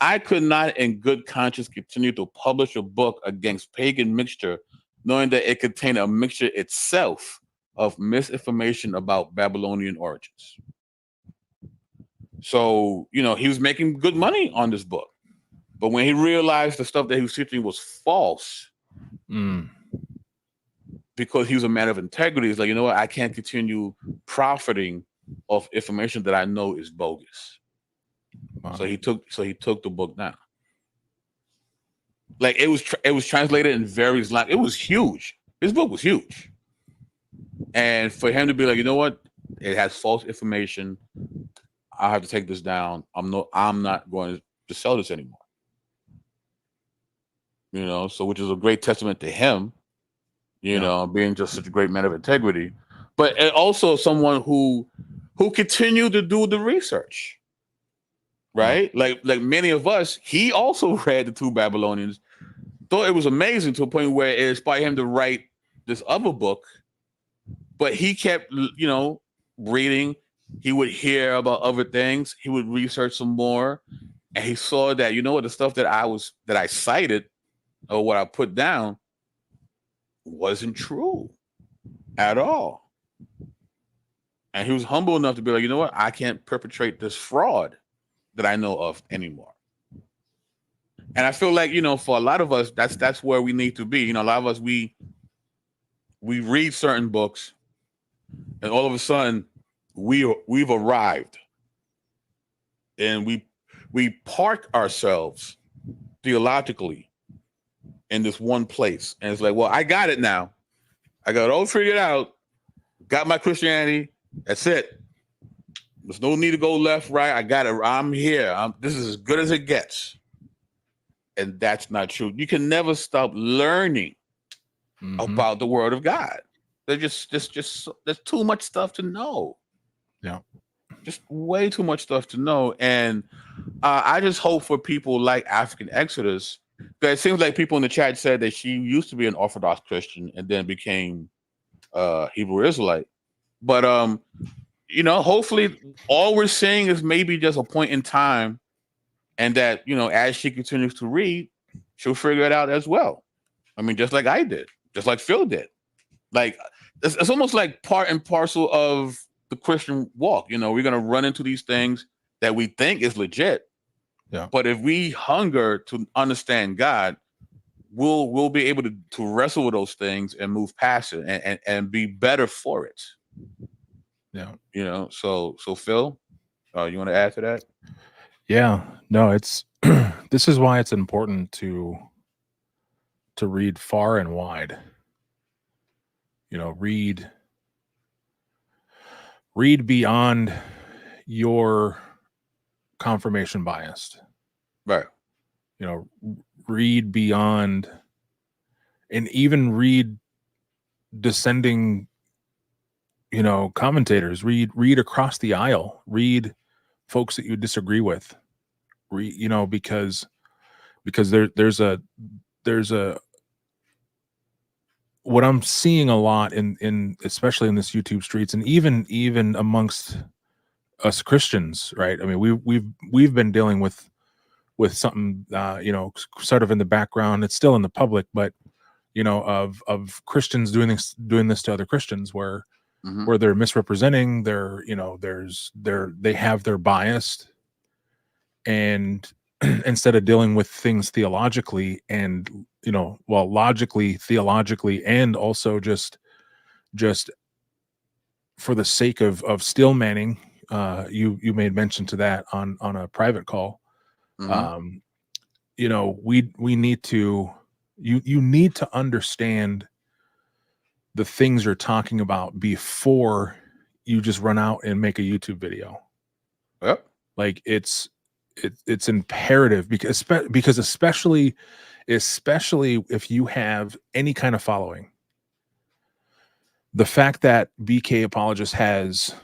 I could not, in good conscience, continue to publish a book against pagan mixture, knowing that it contained a mixture itself of misinformation about Babylonian origins. So, he was making good money on this book. But when he realized the stuff that he was teaching was false, because he was a man of integrity, he's like, you know what? I can't continue profiting off information that I know is bogus. Wow. So he took the book down. Like it was translated in various languages. It was huge. His book was huge. And for him to be like, you know what? It has false information. I have to take this down. I'm not going to sell this anymore. So which is a great testament to him, being just such a great man of integrity, but also someone who continued to do the research, right? Yeah. Like many of us, he also read the Two Babylonians, thought it was amazing to a point where it inspired him to write this other book, but he kept, reading. He would hear about other things. He would research some more, and he saw that, the stuff that I cited or what I put down wasn't true at all. And he was humble enough to be like, you know what? I can't perpetrate this fraud that I know of anymore. And I feel like, for a lot of us, that's where we need to be. A lot of us, we read certain books, and all of a sudden we've arrived, and we park ourselves theologically in this one place. And it's like, well, I got it now. I got it all figured out. Got my Christianity. That's it. There's no need to go left, right. I got it. I'm here. This is as good as it gets. And that's not true. You can never stop learning about the Word of God. There's there's too much stuff to know. Yeah. Just way too much stuff to know. And I just hope for people like African Exodus, because it seems like people in the chat said that she used to be an Orthodox Christian and then became Hebrew Israelite. But hopefully all we're seeing is maybe just a point in time, and that, as she continues to read, she'll figure it out as well. I mean, just like I did, just like Phil did. Like it's almost like part and parcel of the Christian walk. We're gonna run into these things that we think is legit. Yeah. But if we hunger to understand God, we'll be able to wrestle with those things and move past it and be better for it. Yeah. So Phil, you want to add to that? Yeah. No, it's this is why it's important to read far and wide. Read beyond your confirmation bias. Right. Read beyond, and even read descending, commentators. Read across the aisle. Read folks that you disagree with. Because there's a what I'm seeing a lot in especially in this YouTube streets, and even amongst us Christians, right? I mean, we've been dealing with something, sort of in the background. It's still in the public, but of Christians doing this to other Christians, where they're misrepresenting, they have their bias, and instead of dealing with things theologically and logically, theologically, and also just for the sake of steel manning, you made mention to that on a private call. We need to, you need to understand the things you're talking about before you just run out and make a YouTube video. Yep. Like it's imperative, because especially if you have any kind of following. The fact that BK Apologist has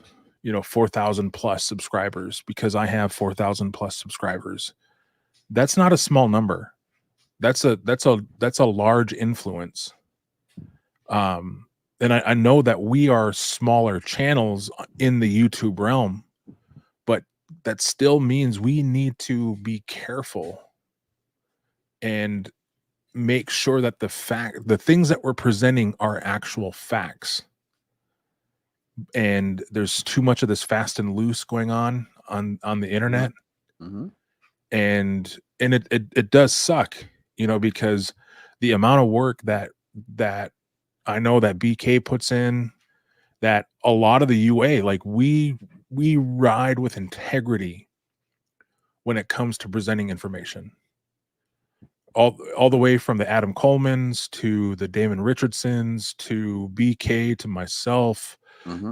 4,000 plus subscribers, because I have 4,000 plus subscribers, that's not a small number. That's a large influence. and I know that we are smaller channels in the YouTube realm, but that still means we need to be careful and make sure that the things that we're presenting are actual facts. And there's too much of this fast and loose going on the internet. Mm-hmm. And it does suck, because the amount of work that I know that BK puts in, that a lot of the UA, like we ride with integrity when it comes to presenting information. All the way from the Adam Colemans to the Damon Richardsons to BK to myself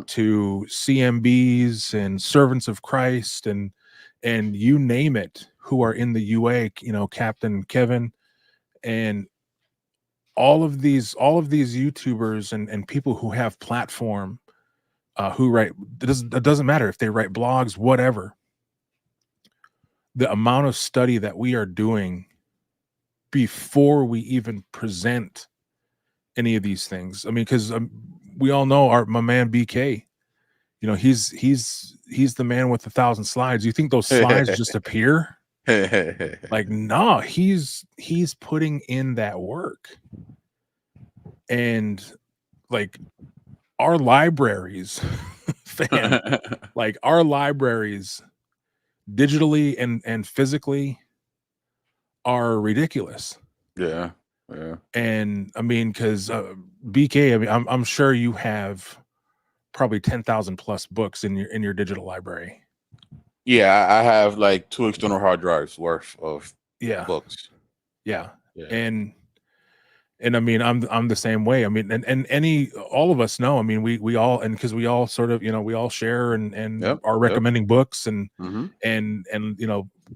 to CMBs and Servants of Christ and you name it, who are in the UA, Captain Kevin, and all of these YouTubers and people who have platform, who write, it doesn't matter if they write blogs, whatever. The amount of study that we are doing before we even present any of these things. I mean, because we all know my man BK, he's the man with 1,000 slides. You think those slides just appear? Like, no, he's putting in that work. And like our libraries, fam, like our libraries digitally and physically are ridiculous. Yeah. And I mean, because BK, I mean, I'm sure you have probably 10,000 plus books in your digital library. Yeah, I have like 2 external hard drives worth of books. Yeah. And I mean, I'm the same way. I mean, and all of us know. I mean, we all, and because we all sort of, we all share and are recommending books and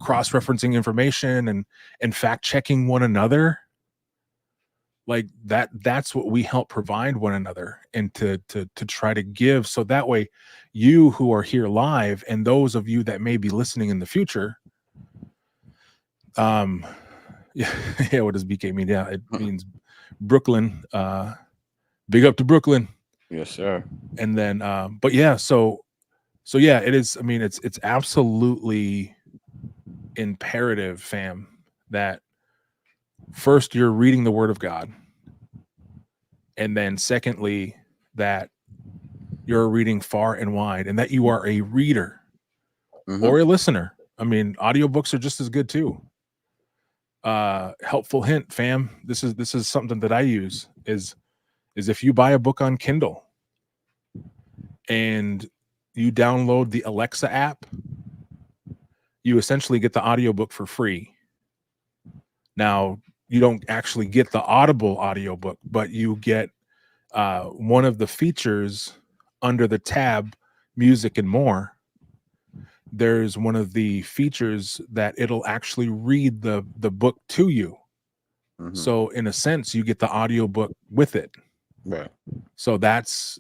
cross-referencing information and fact checking one another. Like that's what we help provide one another and to try to give, so that way you who are here live and those of you that may be listening in the future, yeah, what does BK mean? Yeah, it means Brooklyn. Big up to Brooklyn. Yes, sir. And then but yeah, so yeah, it is. I mean, it's absolutely imperative, fam, that first you're reading the Word of God, and then secondly that you're reading far and wide, and that you are a reader or a listener. I mean, audiobooks are just as good too. Helpful hint, fam. This is something that I use is if you buy a book on Kindle and you download the Alexa app, you essentially get the audiobook for free. Now, you don't actually get the Audible audiobook, but you get one of the features under the tab music and more. There's one of the features that it'll actually read the book to you. So in a sense, you get the audiobook with it. Right. So that's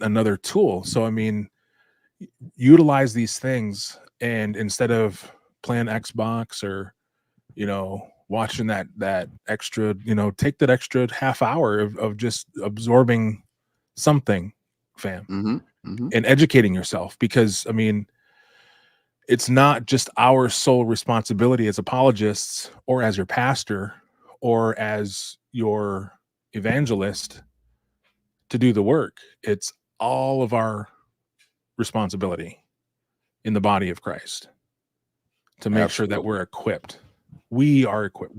another tool. So I mean, utilize these things, and instead of playing Xbox or watching that extra, take that extra half hour of just absorbing something, fam, and educating yourself. Because I mean, it's not just our sole responsibility as apologists or as your pastor or as your evangelist to do the work. It's all of our responsibility in the body of Christ to make sure that we're equipped. We are equipped.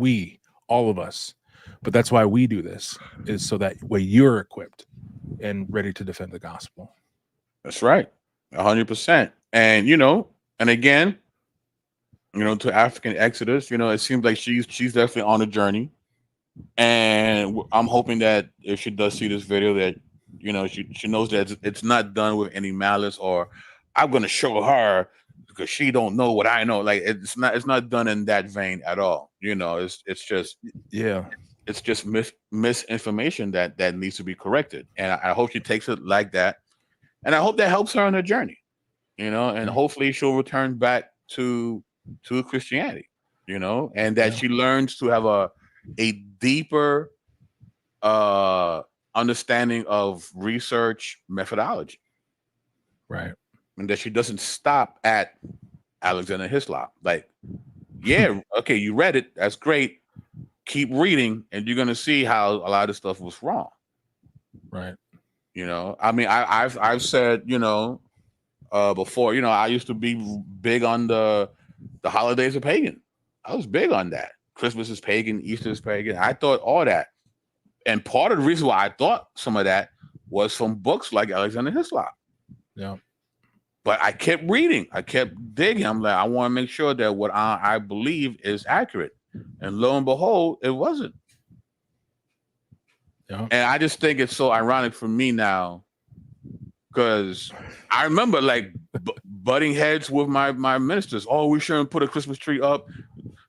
All of us. But that's why we do this, is so that way you're equipped and ready to defend the gospel. That's right. 100%. And, and again, to African Exodus, it seems like she's definitely on a journey. And I'm hoping that if she does see this video, that, she knows that it's not done with any malice, or I'm going to show her because she don't know what I know. Like, it's not done in that vein at all. It's just, it's just misinformation that needs to be corrected. And I hope she takes it like that. And I hope that helps her on her journey, and hopefully she'll return back to Christianity, and that she learns to have a deeper understanding of research methodology, Right. and that she doesn't stop at Alexander Hislop. Like, yeah, okay, you read it, that's great. Keep reading, and you're gonna see how a lot of stuff was wrong. Right. You know, I mean, I've said, you know, before, you know, I used to be big on the holidays are pagan. I was big on that. Christmas is pagan, Easter is pagan. I thought all that. And part of the reason why I thought some of that was from books like Alexander Hislop. Yeah. But I kept reading. I kept digging. I'm like, I want to make sure that what I believe is accurate. And lo and behold, it wasn't. Yeah. And I just think it's so ironic for me now, because I remember like butting heads with my ministers. Oh, we shouldn't put a Christmas tree up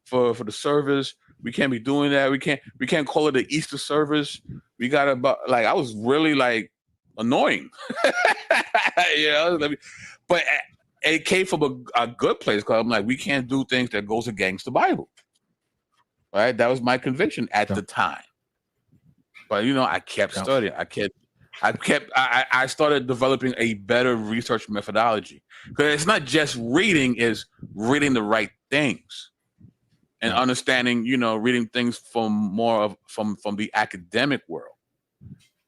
for the service. We can't be doing that. We can't call it the Easter service. We gotta, like, I was really like annoying. You know, but it came from a good place, because I'm like, we can't do things that goes against the Bible. Right? That was my conviction at the time. But you know, I kept studying. I started developing a better research methodology, because it's not just reading; is reading the right things and understanding. You know, reading things from more of from the academic world,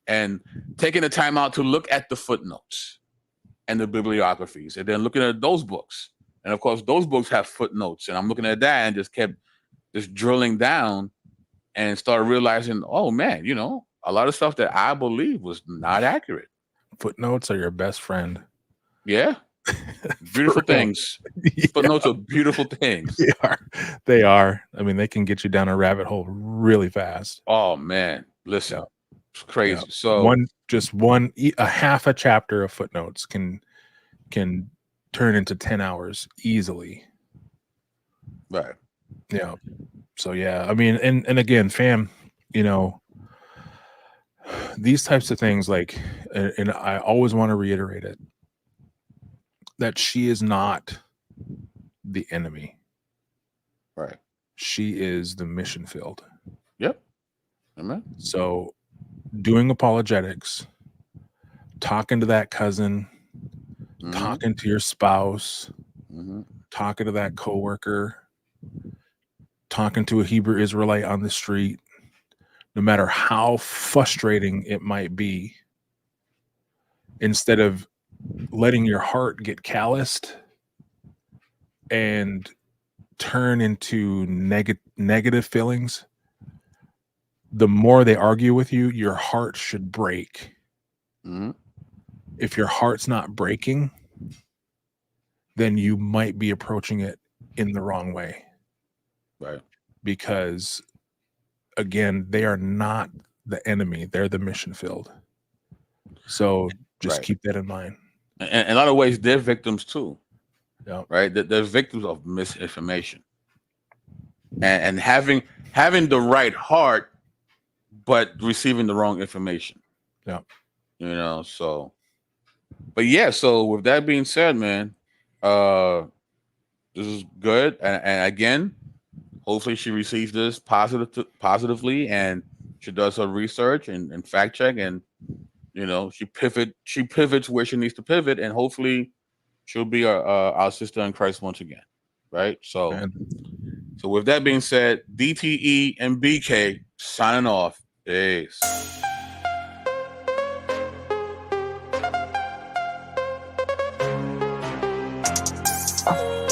and taking the time out to look at the footnotes and the bibliographies, and then looking at those books. And of course, those books have footnotes, and I'm looking at that and just kept drilling down, and started realizing, oh man, you know, a lot of stuff that I believe was not accurate. Footnotes are your best friend. Yeah. Beautiful things. Footnotes are beautiful things. They are. I mean, they can get you down a rabbit hole really fast. Oh man, listen, it's crazy. So a half a chapter of footnotes can turn into 10 hours easily. Right. Yeah. So yeah, I mean, and again, fam, you know, these types of things, like, and I always want to reiterate it, that she is not the enemy. Right. She is the mission field. Yep. Amen. So doing apologetics, talking to that cousin, talking to your spouse, talking to that coworker, talking to a Hebrew Israelite on the street, no matter how frustrating it might be, instead of letting your heart get calloused and turn into negative feelings, the more they argue with you, your heart should break. If your heart's not breaking, then you might be approaching it in the wrong way. Right. Because again, they are not the enemy, they're the mission field. So just keep that in mind. And in a lot of ways, they're victims too. Yeah. Right. They're victims of misinformation. And having the right heart, but receiving the wrong information. Yeah. You know, so, but yeah, so with that being said, man, this is good. And again, hopefully she receives this positively, and she does her research and fact check, and you know, she pivots where she needs to pivot, and hopefully she'll be our sister in Christ once again. Right. So, so with that being said, DTE and BK signing off. Peace. Oh.